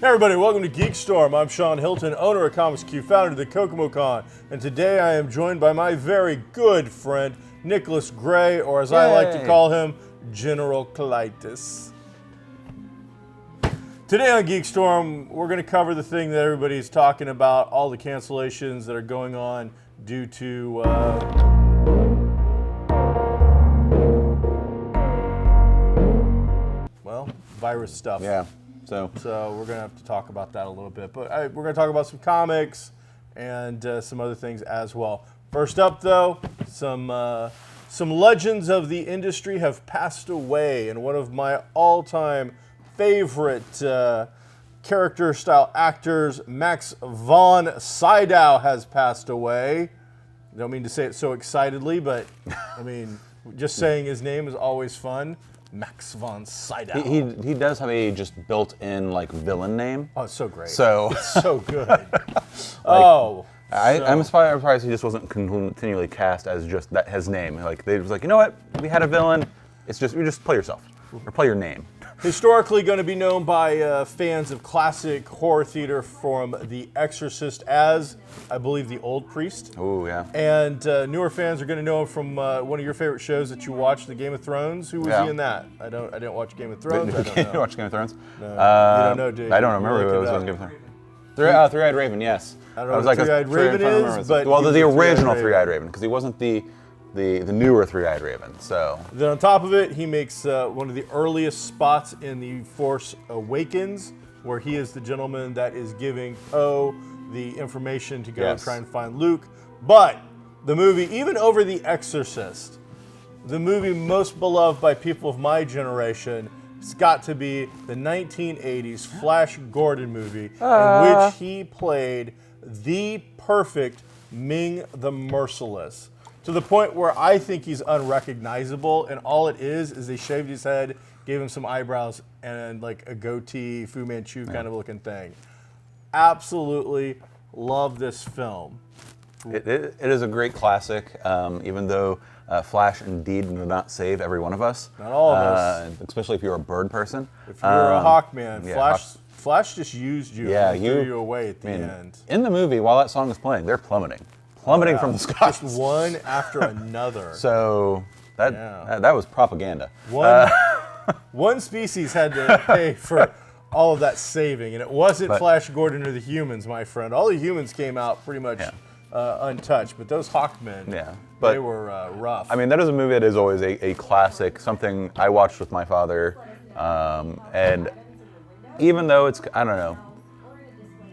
Hey everybody, welcome to Geek Storm. I'm Sean Hilton, owner of Comics Q, founder of the Kokomo Con, and today I am joined by my very good friend, Nicholas Gray, or as I like to call him, General Colitis. Today on Geek Storm, we're going to cover the thing that everybody's talking about, all the cancellations that are going on due to virus stuff. Yeah. So we're going to have to talk about that a little bit. But we're going to talk about some comics and some other things as well. First up, though, some legends of the industry have passed away. And one of my all-time favorite character-style actors, Max von Sydow, has passed away. I don't mean to say it so excitedly, but, I mean, just saying his name is always fun. Max von Sydow. He does have a just built-in like villain name. Oh, it's so great. So it's so good. I'm surprised he just wasn't continually cast as just that his name. Like they was like, you know what? We had a villain. It's just you just play yourself or play your name. Historically going to be known by fans of classic horror theater from The Exorcist as, I believe, the Old Priest. Oh, yeah. And newer fans are going to know him from one of your favorite shows that you watched, The Game of Thrones. Who was he in that? I didn't watch Game of Thrones. I don't know. You watch Game of Thrones? No, you don't know, do you? I don't remember who it was on Game of Thrones. Three-Eyed Raven, yes. I don't know what Three-Eyed Raven is, but... Well, the original Three-Eyed Raven, because he wasn't the newer Three-Eyed Raven, so... Then on top of it, he makes one of the earliest spots in The Force Awakens, where he is the gentleman that is giving Poe the information to go try and find Luke. But the movie, even over The Exorcist, the movie most beloved by people of my generation, it's got to be the 1980s Flash Gordon movie, in which he played the perfect Ming the Merciless. To the point where I think he's unrecognizable, and all it is they shaved his head, gave him some eyebrows, and like a goatee, Fu Manchu kind of looking thing. Absolutely love this film. It is a great classic, even though Flash indeed did not save every one of us. Not all of us. Especially if you're a bird person. If you're a Hawkman, yeah, Flash just used you and threw you away at the end. In the movie, while that song is playing, they're plummeting from the skies. Just one after another. So that was propaganda. One species had to pay for all of that saving, and it wasn't Flash Gordon or the humans, my friend. All the humans came out pretty much untouched, but those Hawkmen, they were rough. I mean, that is a movie that is always a classic, something I watched with my father, and even though it's, I don't know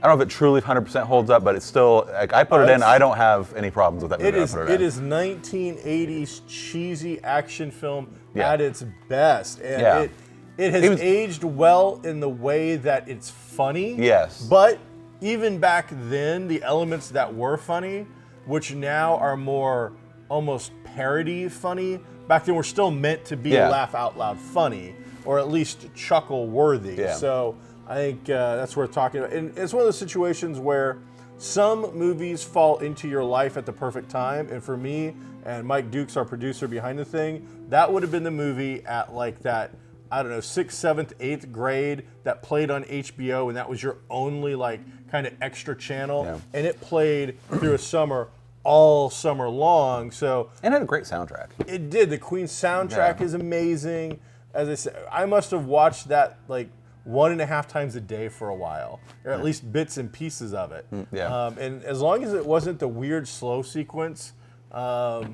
if it truly 100% holds up, but it's still, like, I put it in, I don't have any problems with that movie. It is 1980s cheesy action film at its best. And it has aged well in the way that it's funny. Yes. But even back then, the elements that were funny, which now are more almost parody funny, back then were still meant to be laugh out loud funny, or at least chuckle worthy. Yeah. So I think that's worth talking about. And it's one of those situations where some movies fall into your life at the perfect time. And for me, and Mike Dukes, our producer behind the thing, that would have been the movie at like that, I don't know, 6th, 7th, 8th grade that played on HBO, and that was your only like kind of extra channel. Yeah. And it played through a summer, all summer long. So and it had a great soundtrack. It did. The Queen soundtrack is amazing. As I said, I must have watched that like 1.5 times a day for a while, or at least bits and pieces of it. And as long as it wasn't the weird slow sequence, I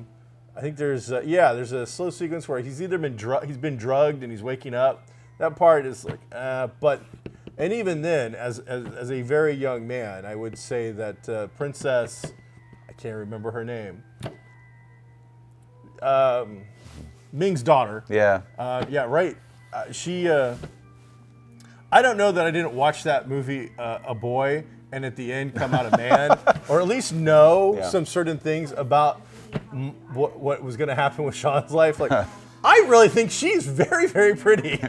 think there's a slow sequence where he's either been drugged and he's waking up. That part is like, and even then, as a very young man, I would say that Princess, I can't remember her name, Ming's daughter. She. I don't know that I didn't watch that movie a boy and at the end come out a man, or at least know some certain things about what was going to happen with Sean's life. Like, I really think she's very, very pretty.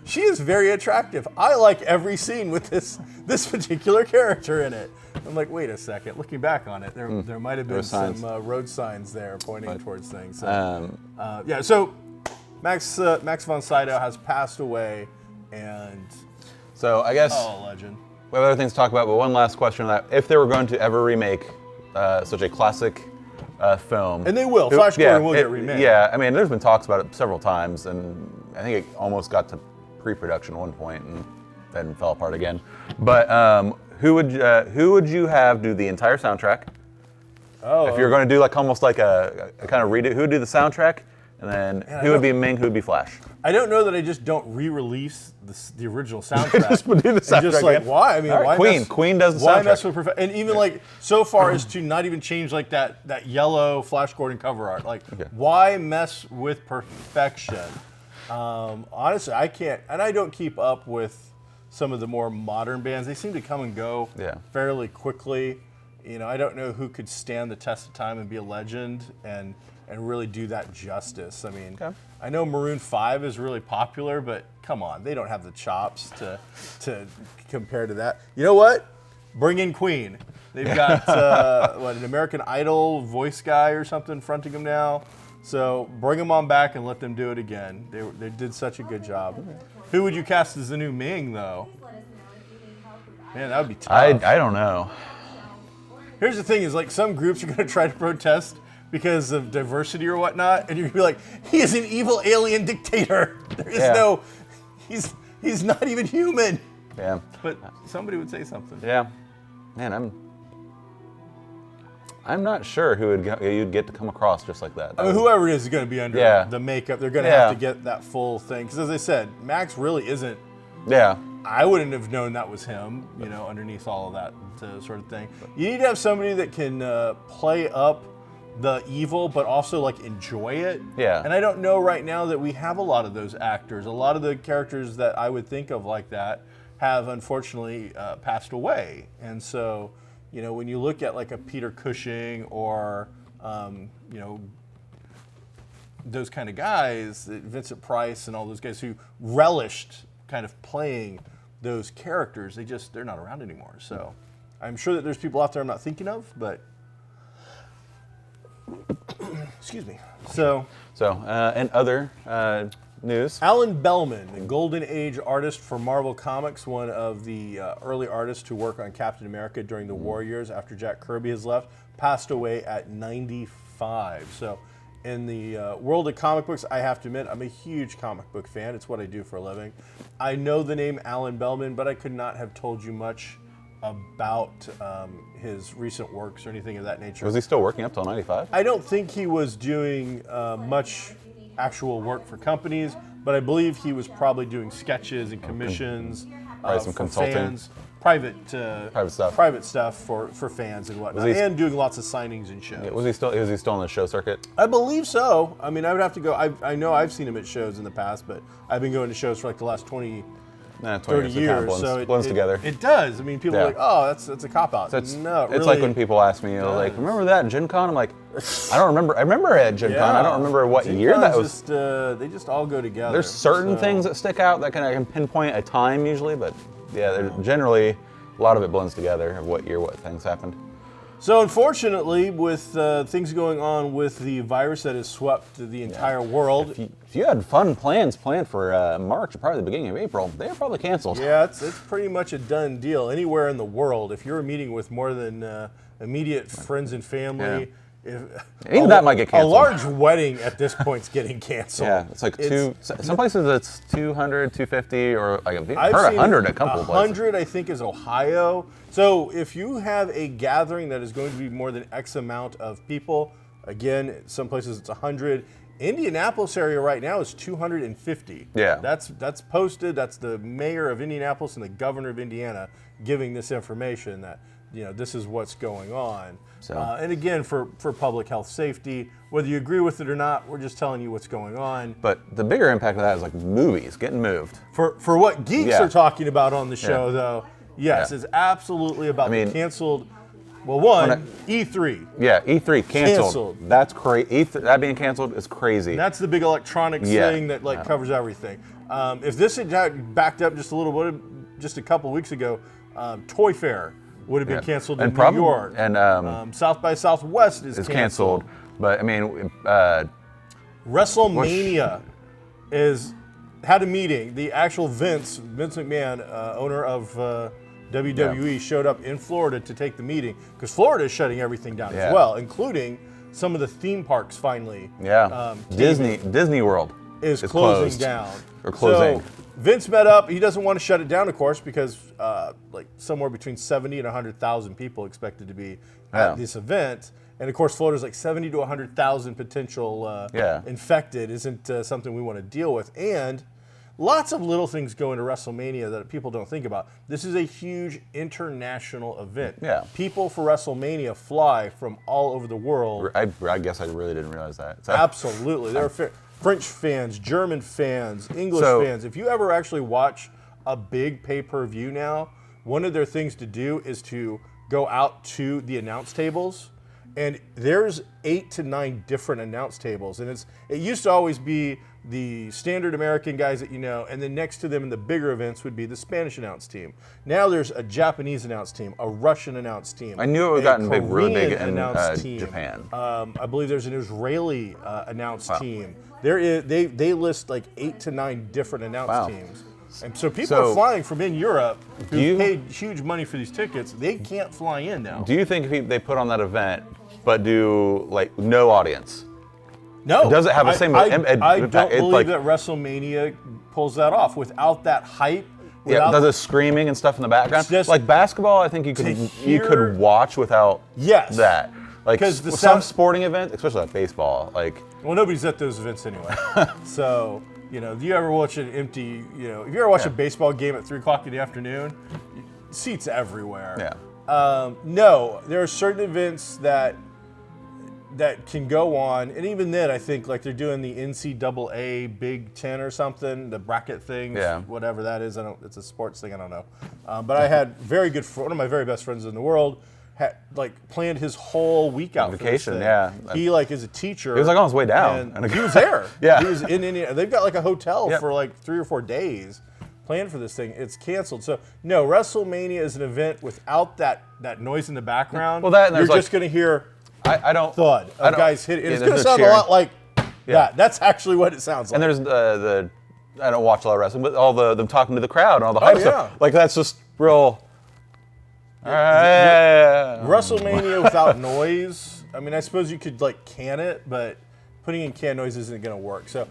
She is very attractive. I like every scene with this particular character in it. I'm like, wait a second. Looking back on it, there might have been some road signs there pointing towards things. So, so Max von Sydow has passed away, and so I guess legend. we have other things to talk about, but one last question on that. If they were going to ever remake such a classic film. And they will. Flash Gordon will get remade. Yeah, I mean, there's been talks about it several times, and I think it almost got to pre-production at one point and then fell apart again. But who would you have do the entire soundtrack? Oh. If you're going to do like almost like a kind of redo, who would do the soundtrack? And then who would be Ming, who would be Flash? I don't know that I just don't re-release the original soundtrack. Just do the soundtrack. Just like, again. why? I mean, Right, why Queen does the why soundtrack. mess with and even like so far as to not even change like that yellow Flash Gordon cover art. Like, why mess with perfection? Honestly, I can't, and I don't keep up with some of the more modern bands. They seem to come and go fairly quickly. You know, I don't know who could stand the test of time and be a legend and really do that justice. I mean, I know Maroon 5 is really popular, but come on, they don't have the chops to compare to that. You know what? Bring in Queen. They've got an American Idol voice guy or something fronting them now. So bring them on back and let them do it again. They did such a good job. Who would you cast as the new Ming, though? Man, that would be tough. I don't know. Here's the thing: is like some groups are going to try to protest because of diversity or whatnot, and you're going to be like, he is an evil alien dictator. There is no, he's not even human. Yeah. But somebody would say something. Yeah. Man, I'm not sure who you'd get to come across just like that. I mean, whoever it is going to be under the makeup. They're going to have to get that full thing. Because as I said, Max really isn't. Yeah. I wouldn't have known that was him, you know, underneath all of that sort of thing. You need to have somebody that can play up the evil, but also like enjoy it. Yeah. And I don't know right now that we have a lot of those actors. A lot of the characters that I would think of like that have unfortunately passed away. And so, you know, when you look at like a Peter Cushing or, you know, those kind of guys, Vincent Price and all those guys who relished kind of playing those characters, they're not around anymore. So I'm sure that there's people out there I'm not thinking of, but excuse me. So and other news. Alan Bellman, the Golden Age artist for Marvel Comics, one of the early artists to work on Captain America during the war years after Jack Kirby has left, passed away at 95. So in the world of comic books, I have to admit, I'm a huge comic book fan. It's what I do for a living. I know the name Alan Bellman, but I could not have told you much about his recent works or anything of that nature. Was he still working up till 95? I don't think he was doing much actual work for companies, but I believe he was probably doing sketches and commissions some for consulting. fans. Private stuff for fans and whatnot, and doing lots of signings and shows. Yeah, was he still on the show circuit? I believe so. I mean, I would have to go. I know I've seen him at shows in the past, but I've been going to shows for like the last 20 30 years. So it blends together. It does. I mean, people are like, oh, that's a cop-out. So no, it's really, like when people ask me, like, remember that at Gen Con? I'm like, I don't remember. I remember at Gen Con. I don't remember what Gen year Con's that was. they just all go together. There's certain things that stick out that I can pinpoint a time usually, but yeah, generally a lot of it blends together of what year, what things happened. So unfortunately, with things going on with the virus that has swept the entire world. If you had fun plans planned for March or probably the beginning of April, they are probably canceled. Yeah, it's pretty much a done deal. Anywhere in the world, if you're meeting with more than immediate friends and family, even that might get canceled. A large wedding at this point is getting canceled. Yeah, it's like some places it's 200, 250, or like I've heard 100 at a couple of places. 100, I think, is Ohio. So if you have a gathering that is going to be more than X amount of people, again, some places it's 100. Indianapolis area right now is 250. Yeah. That's posted. That's the mayor of Indianapolis and the governor of Indiana giving this information that, you know, this is what's going on. So. And again, for public health safety, whether you agree with it or not, we're just telling you what's going on. But the bigger impact of that is like movies getting moved. For what geeks are talking about on the show, though, yes, it's absolutely about the canceled. Well, E3. Yeah, E3 canceled. That's crazy. That being canceled is crazy. And that's the big electronics thing that covers everything. If this had backed up just a little bit, just a couple weeks ago, Toy Fair would have been canceled in New York. And South by Southwest is canceled. But I mean, WrestleMania had a meeting. The actual Vince McMahon, owner of WWE showed up in Florida to take the meeting because Florida is shutting everything down as well, including some of the theme parks finally. Disney World is closing down. Or closing. So Vince met up. He doesn't want to shut it down, of course, because like somewhere between 70 and 100,000 people expected to be at this event. And of course, Florida's like 70 to 100,000 potential infected isn't something we want to deal with. And lots of little things go into WrestleMania that people don't think about. This is a huge international event. Yeah. People for WrestleMania fly from all over the world. I guess I really didn't realize that. So. Absolutely. There are French fans, German fans, English fans. If you ever actually watch a big pay-per-view now, one of their things to do is to go out to the announce tables. And there's 8 to 9 different announce tables. And it used to always be the standard American guys that you know, and then next to them in the bigger events would be the Spanish announce team. Now there's a Japanese announce team, a Russian announce team. I knew it had gotten big, really big in team. Japan. I believe there's an Israeli announce team. They list like 8 to 9 different announce teams. And so people are flying from in Europe who paid huge money for these tickets. They can't fly in now. Do you think if they put on that event, but do like no audience? No. Does it have the same impact? I don't believe that WrestleMania pulls that off without that hype. Does it screaming and stuff in the background? Like basketball, I think you could watch without that. Like some sporting events, especially like baseball, well, nobody's at those events anyway. So. You know, if you ever watch an empty, if you ever watch a baseball game at 3 o'clock in the afternoon, seats everywhere. Yeah. No, there are certain events that can go on, and even then, I think like they're doing the NCAA Big Ten or something, the bracket things, whatever that is. It's a sports thing. I don't know. But I had one of my very best friends in the world. Had planned his whole week out vacation. For this thing. He is a teacher. He was on his way down, and he was there. Yeah, he was in Indiana. They've got a hotel for 3 or 4 days planned for this thing. It's canceled. So no, WrestleMania is an event without that noise in the background. Well, you're just going to hear thud of guys hitting. It's going to sound a lot like that. That's actually what it sounds like. And there's the I don't watch a lot of wrestling, but all them talking to the crowd and all the hype stuff. Like that's just real. WrestleMania without noise. I mean, I suppose you could can it, but putting in can noise isn't going to work. So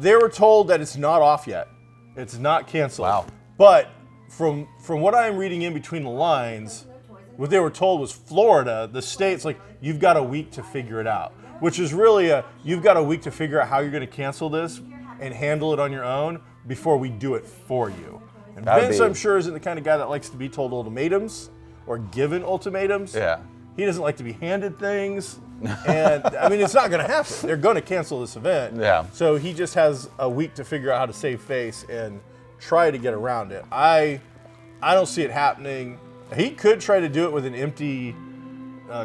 they were told that it's not off yet. It's not canceled. Wow. But from what I'm reading in between the lines, what they were told was Florida, the state's you've got a week to figure it out, which is really you've got a week to figure out how you're going to cancel this and handle it on your own before we do it for you. And Vince, I'm sure, isn't the kind of guy that likes to be told ultimatums or given ultimatums. Yeah. He doesn't like to be handed things. And I mean, it's not going to happen. They're going to cancel this event. Yeah. So he just has a week to figure out how to save face and try to get around it. I don't see it happening. He could try to do it with an empty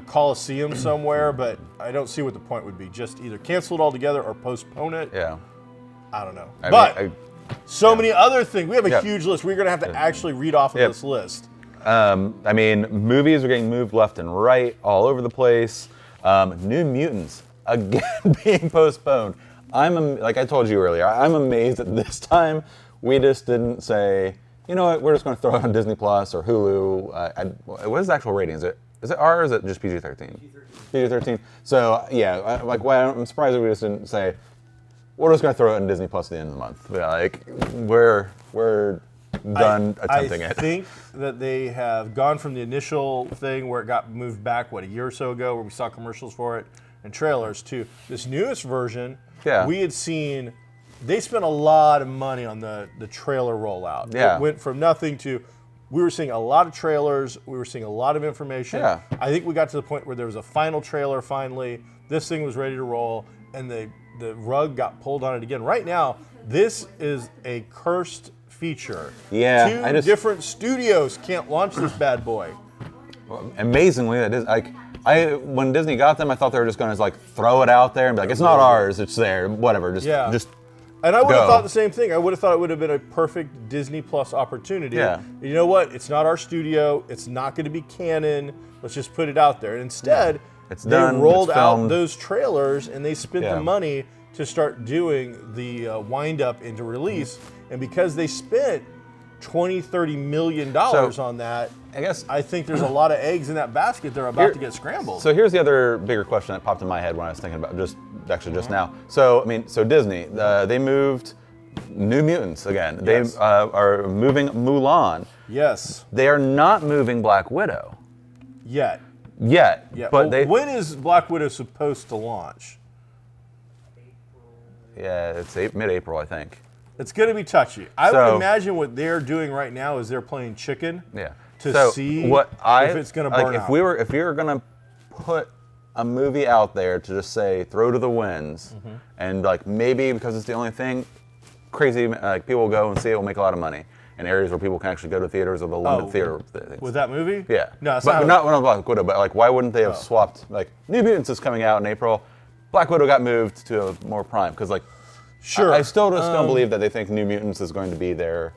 Coliseum somewhere, but I don't see what the point would be. Just either cancel it altogether or postpone it. Yeah. I don't know. I mean, many other things. We have a huge list. We're going to have to actually read off of this list. I mean, movies are getting moved left and right all over the place. New Mutants, again, being postponed. Like I told you earlier, I'm amazed that this time we just didn't say, you know what, we're just going to throw it on Disney Plus or Hulu. What is the actual rating? Is it R or is it just PG-13? PG-13. So, yeah, I'm surprised that we just didn't say, we're just going to throw it on Disney Plus at the end of the month. We're done attempting it. I think that they have gone from the initial thing where it got moved back, a year or so ago, where we saw commercials for it and trailers, to this newest version. Yeah. We had seen, they spent a lot of money on the trailer rollout. Yeah. It went from nothing to, we were seeing a lot of trailers, we were seeing a lot of information. Yeah. I think we got to the point where there was a final trailer finally, this thing was ready to roll, and the rug got pulled on it again. Right now, this is a cursed feature. Yeah, Two different studios can't launch this bad boy. Amazingly, that is when Disney got them, I thought they were just going to throw it out there and be like, it's not ours, it's there, whatever. Just and I would have thought the same thing. I would have thought it would have been a perfect Disney Plus opportunity. Yeah. You know what? It's not our studio. It's not going to be canon. Let's just put it out there. And instead, they rolled out those trailers and they spent the money to start doing the wind up into release. And because they spent $20-30 million on that. I think there's a lot of eggs in that basket that are about to get scrambled. So here's the other bigger question that popped in my head when I was thinking about just now. So I mean, so Disney, they moved New Mutants again. Yes. They are moving Mulan. Yes. They are not moving Black Widow. Yet. Yeah. But when is Black Widow supposed to launch? Yeah, it's mid-April, I think. It's going to be touchy. I would imagine what they're doing right now is they're playing chicken. Yeah. To see if it's going to burn out. If we were going to put a movie out there to just say throw to the winds, and like maybe because it's the only thing, crazy like people will go and see it, will make a lot of money in areas where people can actually go to theaters or the limited theater things. With that movie? Yeah. No, it's not Black Widow, but like why wouldn't they have swapped like New Mutants is coming out in April, Black Widow got moved to a more prime because like I still don't believe that they think New Mutants is going to be there.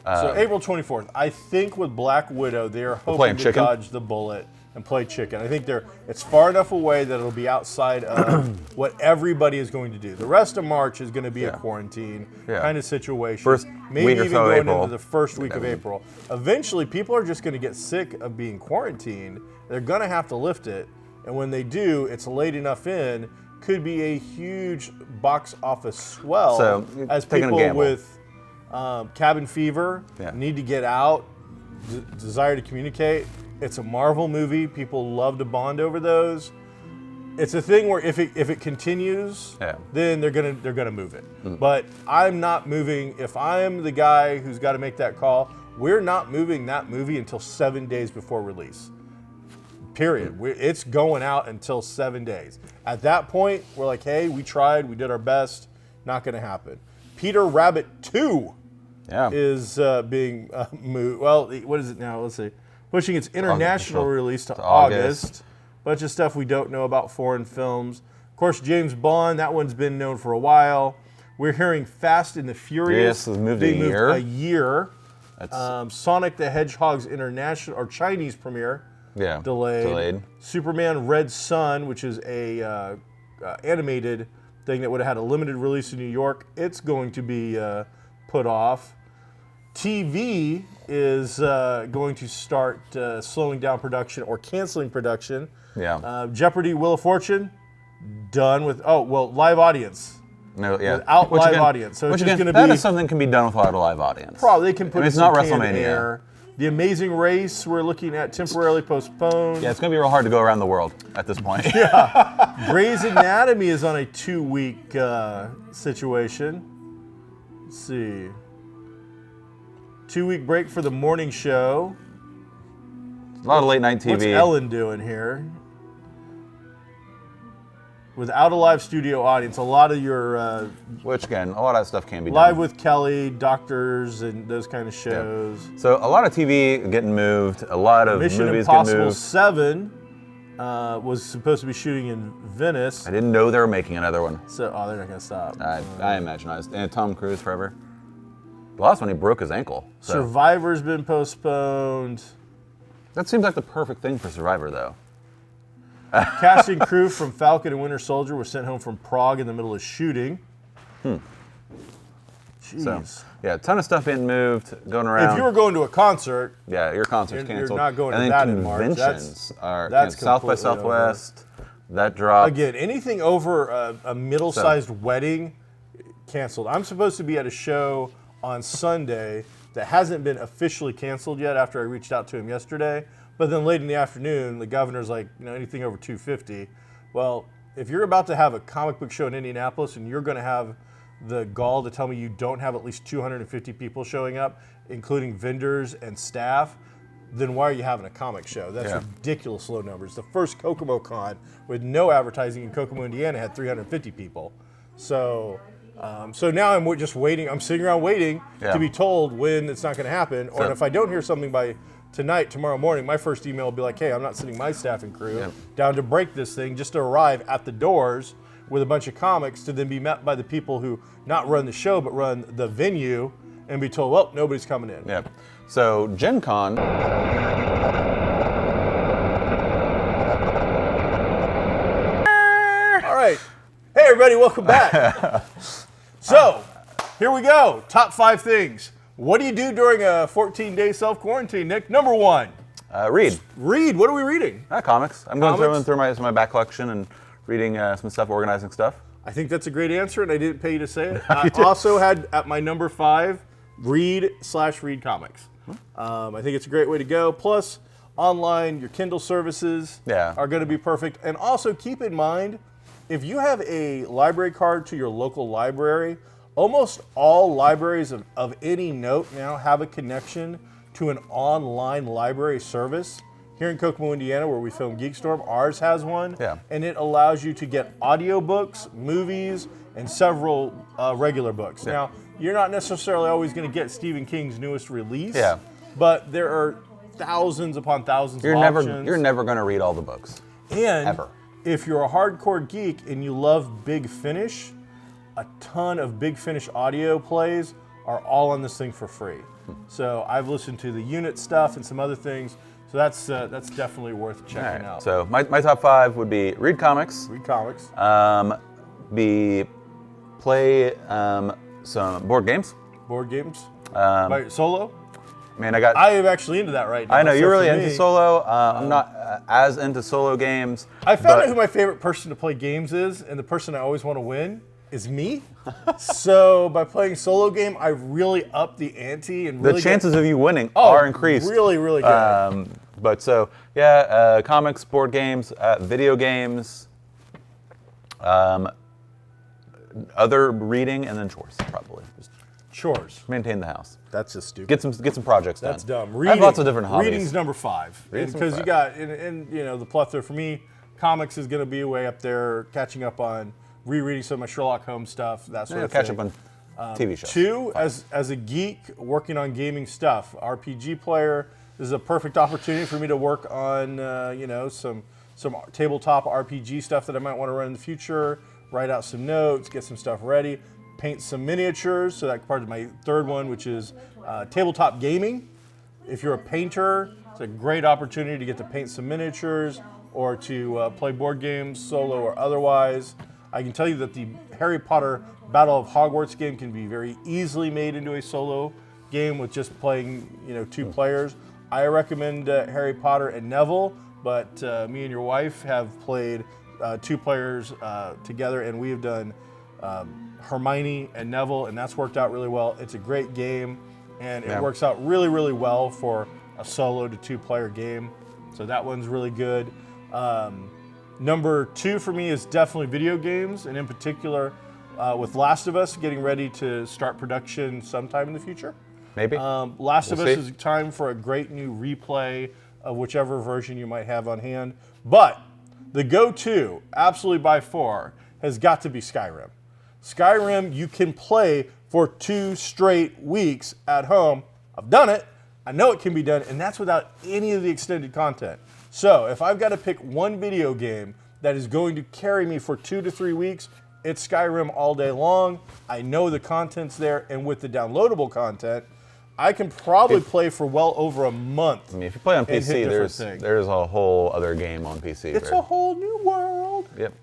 So April 24th. I think with Black Widow, they're hoping to dodge the bullet and play chicken. I think it's far enough away that it'll be outside of what everybody is going to do. The rest of March is going to be a quarantine kind of situation. Maybe even going into the first week of April. Eventually, people are just going to get sick of being quarantined. They're going to have to lift it. And when they do, it's late enough in, could be a huge box office swell as people with cabin fever, need to get out, desire to communicate. It's a Marvel movie. People love to bond over those. It's a thing where if it continues, then they're gonna move it. But I'm not moving. If I'm the guy who's got to make that call, we're not moving that movie until 7 days before release. Period. It's going out until 7 days. At that point, we're like, hey, we tried, we did our best. Not going to happen. Peter Rabbit 2 is being moved. Well, what is it now? Let's see. Pushing its international release to August. Bunch of stuff we don't know about foreign films. Of course, James Bond, that one's been known for a while. We're hearing Fast and the Furious. Yes, it's moved a year. Sonic the Hedgehog's international or Chinese premiere. Delayed. Superman Red Sun, which is a animated thing that would have had a limited release in New York, it's going to be put off. TV is going to start slowing down production or canceling production. Jeopardy! Wheel of Fortune, done with. Live audience. Without live audience. So it's just going to be. That is something that can be done without a live audience. Probably they can put. It's not WrestleMania. The Amazing Race, we're looking at temporarily postponed. Yeah, it's going to be real hard to go around the world at this point. Grey's Anatomy is on a 2-week situation. Let's see. 2-week break for the morning show. A lot of late night TV. What's Ellen doing here? Without a live studio audience, a lot of your... which, again, a lot of that stuff can be Live done. with Kelly, Doctors, and those kind of shows. So a lot of TV getting moved, a lot of Mission movies Impossible getting moved. 7 was supposed to be shooting in Venice. I didn't know they were making another one. So, they're not going to stop. I imagine. And Tom Cruise forever. The last one, he broke his ankle. So. Survivor's been postponed. That seems like the perfect thing for Survivor, though. Cast and crew from Falcon and Winter Soldier were sent home from Prague in the middle of shooting. Jeez. So, a ton of stuff getting moved, going around. If you were going to a concert, your concert's canceled. You're not going and to then that in March. Conventions are South by Southwest. That dropped. Again, anything over a middle-sized wedding, canceled. I'm supposed to be at a show on Sunday that hasn't been officially canceled yet after I reached out to him yesterday. But then late in the afternoon, the governor's like, anything over 250. Well, if you're about to have a comic book show in Indianapolis and you're going to have the gall to tell me you don't have at least 250 people showing up, including vendors and staff, then why are you having a comic show? That's ridiculous low numbers. The first Kokomo Con with no advertising in Kokomo, Indiana had 350 people. So now I'm just waiting. I'm sitting around waiting to be told when it's not going to happen. Or if I don't hear something by tomorrow morning, my first email will be like, hey, I'm not sending my staff and crew down to break this thing, just to arrive at the doors with a bunch of comics to then be met by the people who not run the show but run the venue and be told, well, nobody's coming in. So Gen Con. All right. Hey, everybody, welcome back. So, here we go. Top 5 things. What do you do during a 14-day self-quarantine, Nick? Number one. Read. Read. What are we reading? Comics. I'm going Comics? through my back collection and reading some stuff, organizing stuff. I think that's a great answer, and I didn't pay you to say it. I also had at my number 5, read comics. I think it's a great way to go. Plus, online, your Kindle services are going to be perfect. And also keep in mind, if you have a library card to your local library, almost all libraries of any note now have a connection to an online library service. Here in Kokomo, Indiana, where we film Geekstorm, ours has one, and it allows you to get audiobooks, movies, and several regular books. Now, you're not necessarily always going to get Stephen King's newest release, but there are thousands upon thousands of options. You're never going to read all the books, and ever. If you're a hardcore geek and you love Big Finish, a ton of Big Finish audio plays are all on this thing for free. So I've listened to the unit stuff and some other things. So that's definitely worth checking out. So my top 5 would be read comics. Read comics. Play some board games. Board games. Solo. Man, I am actually into that right now. I know you're really into solo. I'm not as into solo games. I found out who my favorite person to play games is, and the person I always want to win is me. So by playing solo game, I really up the ante and really the chances of you winning are increased. Really, really good. Comics, board games, video games, other reading, and then chores probably. Just chores. Maintain the house. That's just stupid. Get some projects done. That's dumb. I have lots of different hobbies. Reading's number 5 because you got and the plethora for me. Comics is going to be way up there. Catching up on rereading some of my Sherlock Holmes stuff. That sort of thing. Catch up on TV shows. 2, as a geek working on gaming stuff, RPG player. This is a perfect opportunity for me to work on some tabletop RPG stuff that I might want to run in the future. Write out some notes, get some stuff ready, paint some miniatures. So that's part of my 3rd one, which is tabletop gaming. If you're a painter, it's a great opportunity to get to paint some miniatures or to play board games, solo or otherwise. I can tell you that the Harry Potter Battle of Hogwarts game can be very easily made into a solo game with just playing 2 players. I recommend Harry Potter and Neville, but me and your wife have played 2 players together, and we have done Hermione and Neville, and that's worked out really well. It's a great game, and it works out really, really well for a solo to 2-player game. So that one's really good. Number 2 for me is definitely video games, and in particular with Last of Us getting ready to start production sometime in the future. Maybe. Last of Us is time for a great new replay of whichever version you might have on hand. But the go-to, absolutely by far, has got to be Skyrim. Skyrim you can play for 2 straight weeks at home. I've done it. I know it can be done, and that's without any of the extended content. So if I've got to pick one video game that is going to carry me for 2 to 3 weeks, it's Skyrim all day long. I know the content's there, and with the downloadable content, I can probably play for well over a month. I mean, if you play on PC, there's a whole other game on PC. It's a whole new world. Yep.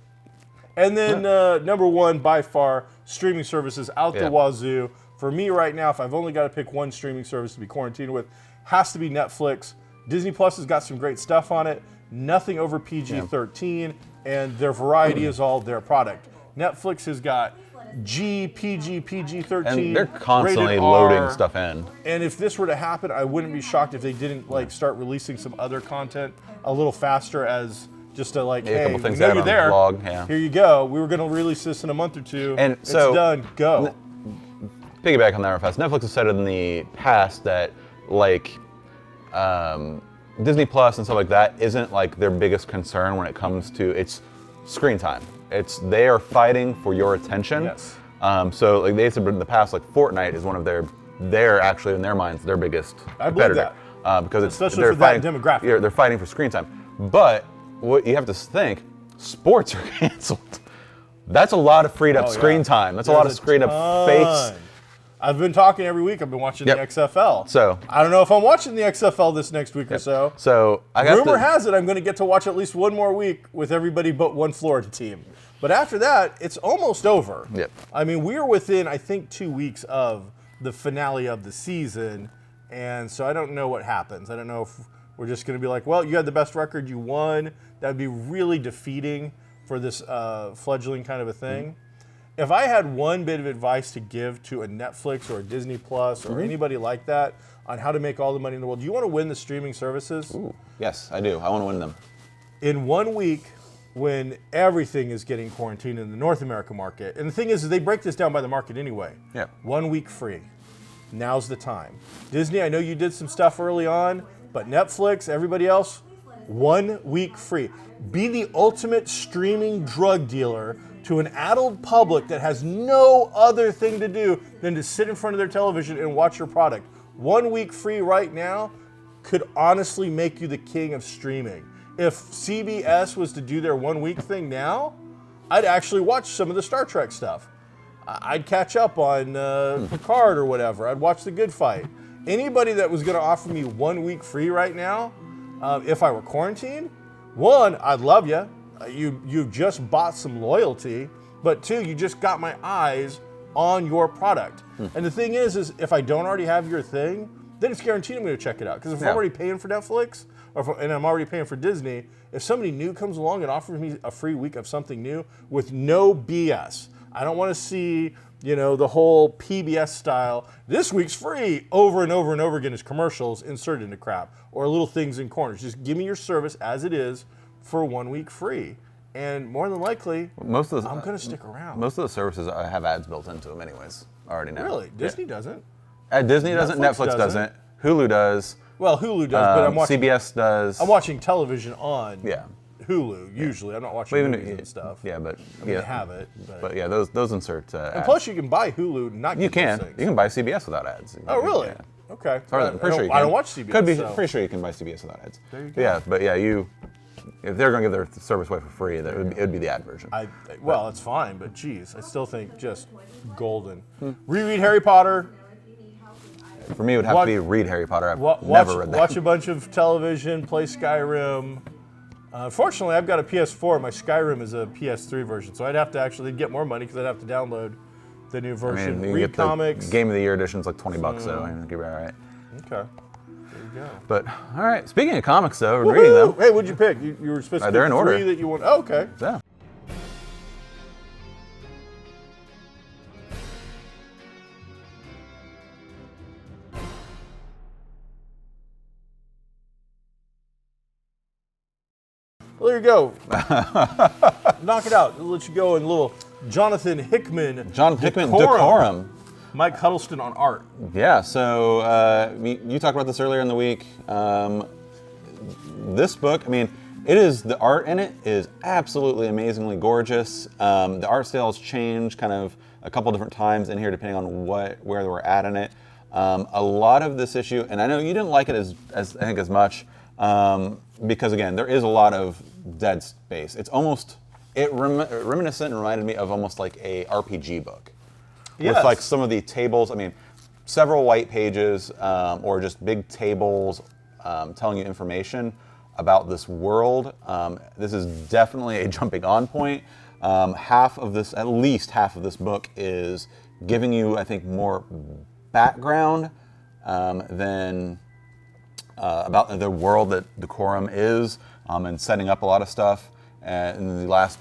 And then number 1, by far, streaming services out the wazoo. For me right now, if I've only got to pick one streaming service to be quarantined with, has to be Netflix. Disney Plus has got some great stuff on it. Nothing over PG-13, and their variety is all their product. Netflix has got G, PG, PG-13. And they're constantly loading stuff in. And if this were to happen, I wouldn't be shocked if they didn't start releasing some other content a little faster as just a hey, we know you're there. Vlog, Here you go. We were going to release this in a month or 2. And it's done. Go. Piggyback on that real fast. Netflix has said in the past that Disney Plus and stuff like that isn't their biggest concern when it comes to its screen time. They are fighting for your attention. Yes. So they said in the past, Fortnite is one of they're actually in their minds their biggest competitor. Because especially for that demographic. Yeah, they're fighting for screen time. But what you have to think, sports are canceled. That's a lot of freed up screen time. That's a lot of freed up face. I've been talking every week. I've been watching the XFL. So I don't know if I'm watching the XFL this next week or so. So rumor has it I'm going to get to watch at least one more week with everybody but one Florida team. But after that, it's almost over. Yep. I mean, we are within, I think, 2 weeks of the finale of the season, and so I don't know what happens. I don't know if we're just going to be like, well, you had the best record, you won. That would be really defeating for this fledgling kind of a thing. If I had one bit of advice to give to a Netflix or a Disney Plus or anybody like that on how to make all the money in the world, do you want to win the streaming services? Ooh, yes, I do. I want to win them. In 1 week, when everything is getting quarantined in the North America market, and the thing is they break this down by the market anyway. Yeah. 1 week free. Now's the time. Disney, I know you did some stuff early on, but Netflix, everybody else, 1 week free. Be the ultimate streaming drug dealer to an adult public that has no other thing to do than to sit in front of their television and watch your product. 1 week free right now could honestly make you the king of streaming. If CBS was to do their 1 week thing now, I'd actually watch some of the Star Trek stuff. I'd catch up on Picard or whatever. I'd watch The Good Fight. Anybody that was going to offer me 1 week free right now, if I were quarantined, one, I'd love you. You've just bought some loyalty, but two, you just got my eyes on your product. And the thing is if I don't already have your thing, then it's guaranteed I'm going to check it out. Because if I'm already paying for Netflix, and I'm already paying for Disney, if somebody new comes along and offers me a free week of something new with no BS, I don't want to see, the whole PBS style, this week's free, over and over and over again as commercials inserted into crap, or little things in corners. Just give me your service as it is for 1 week free. And more than likely, I'm going to stick around. Most of the services have ads built into them anyways, already now. Really? Disney doesn't? Disney doesn't, Netflix doesn't, Hulu does. Well, Hulu does, but I'm watching CBS does. I'm watching television on Yeah. Hulu usually. I'm not watching movies and stuff. Yeah, but I mean, they have it. But yeah, those insert ads. And plus, you can buy Hulu, not You get those can. things. You can buy CBS without ads. Oh, really? Yeah. Okay. I'm pretty sure you can. I don't watch CBS. Could be so. pretty sure you can buy CBS without ads. There you go. Yeah, but yeah, if they're going to give their service away for free, it would be the ad version. Well, it's fine, but geez, I still think just golden. Reread Harry Potter. For me, it would have to be read Harry Potter. I've never read that. Watch a bunch of television, play Skyrim. Fortunately, I've got a PS4. My Skyrim is a PS3 version, so I'd have to actually get more money because I'd have to download the new version. You Read get comics. The Game of the Year edition's like $20, so I think you'll be all right. Okay. There you go. But all right, speaking of comics, though, and reading them. Hey, what'd you pick? You were supposed to pick they're in order. 3 that you want. Oh, okay. Yeah. Well, there you go. Knock it out. I'll let you go in a little Jonathan Hickman. Decorum. Mike Huddleston on art. Yeah, so you talked about this earlier in the week. This book, the art in it is absolutely amazingly gorgeous. The art styles change kind of a couple different times in here depending on where we're at in it. A lot of this issue, and I know you didn't like it as much, because again, there is a lot of dead space. It's almost, reminiscent and reminded me of almost like a RPG book. Yes. With like some of the tables, several white pages, or just big tables telling you information about this world. This is definitely a jumping on point. At least half of this book is giving you, I think, more background than about the world that Decorum is, and setting up a lot of stuff. And the last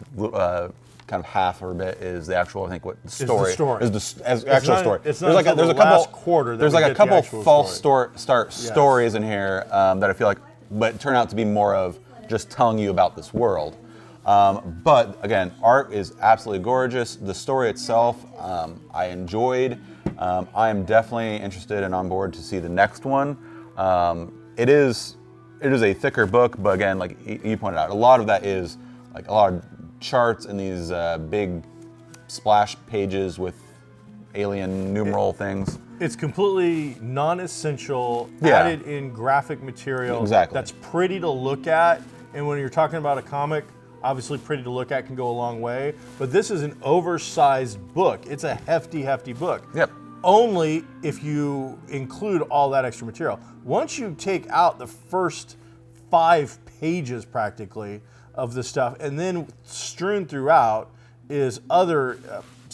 kind of half or a bit is the actual, I think, what the story story. is the actual story. It's not there's a couple quarter. There's like a couple false story. stories in here that I feel like, but turn out to be more of just telling you about this world. But again, art is absolutely gorgeous. The story itself, I enjoyed. I am definitely interested and on board to see the next one. It is a thicker book, but again, like you pointed out, a lot of that is like a lot of charts and these big splash pages with alien numeral things. It's completely non-essential, added in graphic material. Exactly. That's pretty to look at. And when you're talking about a comic, obviously pretty to look at can go a long way. But this is an oversized book. It's a hefty, hefty book. Yep. Only if you include all that extra material. Once you take out the first 5 pages practically of the stuff, and then strewn throughout is other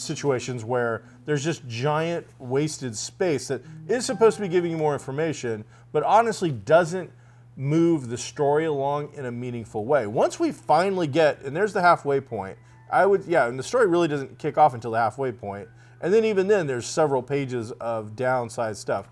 situations where there's just giant wasted space that is supposed to be giving you more information, but honestly doesn't move the story along in a meaningful way. Once we finally get, and there's the halfway point, and the story really doesn't kick off until the halfway point, and then even then there's several pages of downside stuff.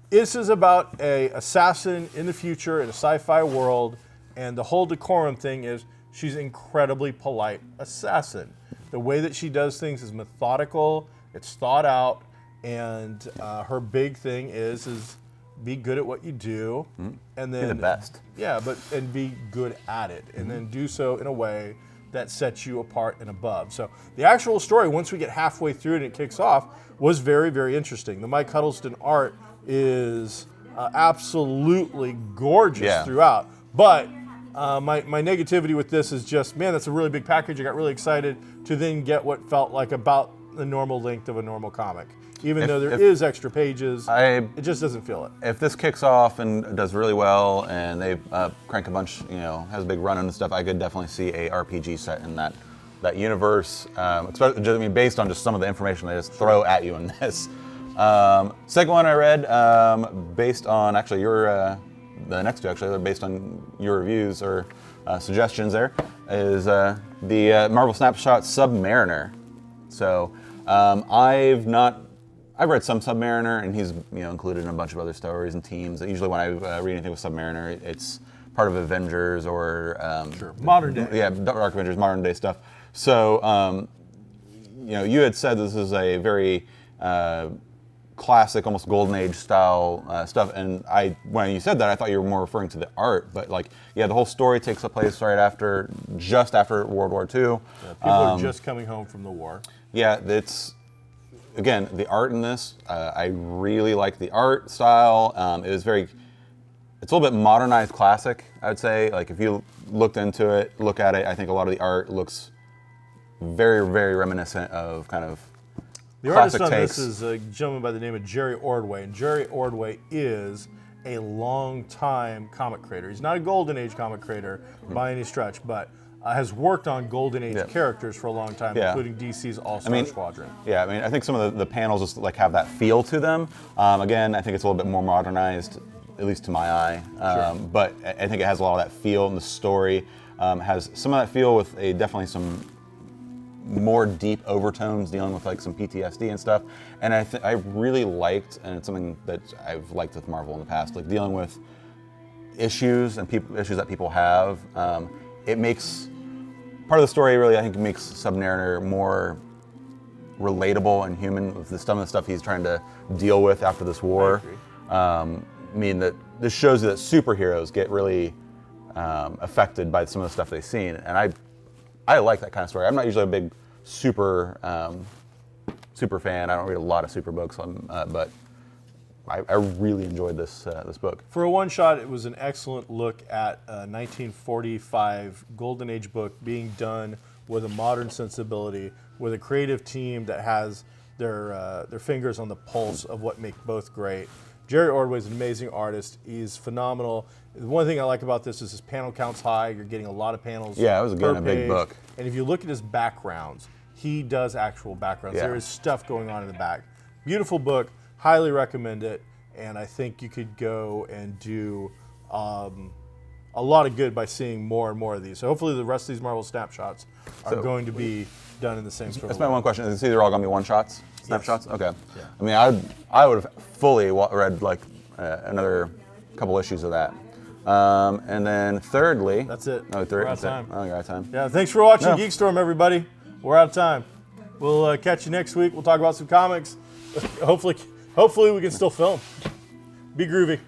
This is about a assassin in the future in a sci-fi world, and the whole decorum thing is she's an incredibly polite assassin. The way that she does things is methodical, it's thought out, and her big thing is be good at what you do, and then be the best. Yeah, and be good at it, and then do so in a way that sets you apart and above. So the actual story, once we get halfway through it and it kicks off, was very, very interesting. The Mike Huddleston art is absolutely gorgeous throughout. But my negativity with this is just, man, that's a really big package. I got really excited to then get what felt like about the normal length of a normal comic. Even though there is extra pages, it just doesn't feel it. If this kicks off and does really well, and they crank a bunch, has a big run and stuff, I could definitely see a RPG set in that universe. Especially, based on just some of the information they just throw at you in this. Second one I read, based on actually the next two actually, they're based on your reviews or suggestions. There is the Marvel Snapshot Submariner. So I've read some Submariner, and he's included in a bunch of other stories and teams. Usually when I read anything with Submariner, it's part of Avengers or modern day. Yeah, Dark Avengers, modern day stuff. So you had said this is a very classic, almost golden age style stuff, and when you said that, I thought you were more referring to the art. But the whole story takes place right just after World War II. Yeah, people are just coming home from the war. Yeah, again, the art in this, I really like the art style. It's a little bit modernized classic, I would say. If you look at it, I think a lot of the art looks very, very reminiscent of kind of the classic artist on takes. this is a gentleman by the name of Jerry Ordway, and Jerry Ordway is a long-time comic creator. He's not a Golden Age comic creator by any stretch, but has worked on Golden Age characters for a long time, including DC's All-Star Squadron. Yeah, I think some of the panels just have that feel to them. Again, I think it's a little bit more modernized, at least to my eye. But I think it has a lot of that feel, and the story has some of that feel with definitely some more deep overtones dealing with some PTSD and stuff. And I really liked, and it's something that I've liked with Marvel in the past, dealing with issues and issues that people have. It makes part of the story really, I think, makes Submariner more relatable and human with some of the stuff he's trying to deal with after this war. That this shows you that superheroes get really affected by some of the stuff they've seen, and I like that kind of story. I'm not usually a big super fan. I don't read a lot of super books, but I really enjoyed this book. For a one-shot, it was an excellent look at a 1945 Golden Age book being done with a modern sensibility, with a creative team that has their fingers on the pulse of what makes both great. Jerry Ordway is an amazing artist. He's phenomenal. The one thing I like about this is his panel count's high. You're getting a lot of panels. Yeah, it was again a big page. book. And if you look at his backgrounds, he does actual backgrounds. Yeah. There is stuff going on in the back. Beautiful book. Highly recommend it. And I think you could go and do a lot of good by seeing more and more of these. So hopefully the rest of these Marvel Snapshots are going to be done in the same sort of That's way. my one question. Is these are all going to be one-shots? Snapshots? Yes. Okay. Yeah. I would have fully read another couple issues of that. And then thirdly... That's it. Oh, We're out of time. Oh, you're out of time. Yeah, thanks for watching Geekstorm, everybody. We're out of time. We'll catch you next week. We'll talk about some comics. Hopefully we can still film. Be groovy.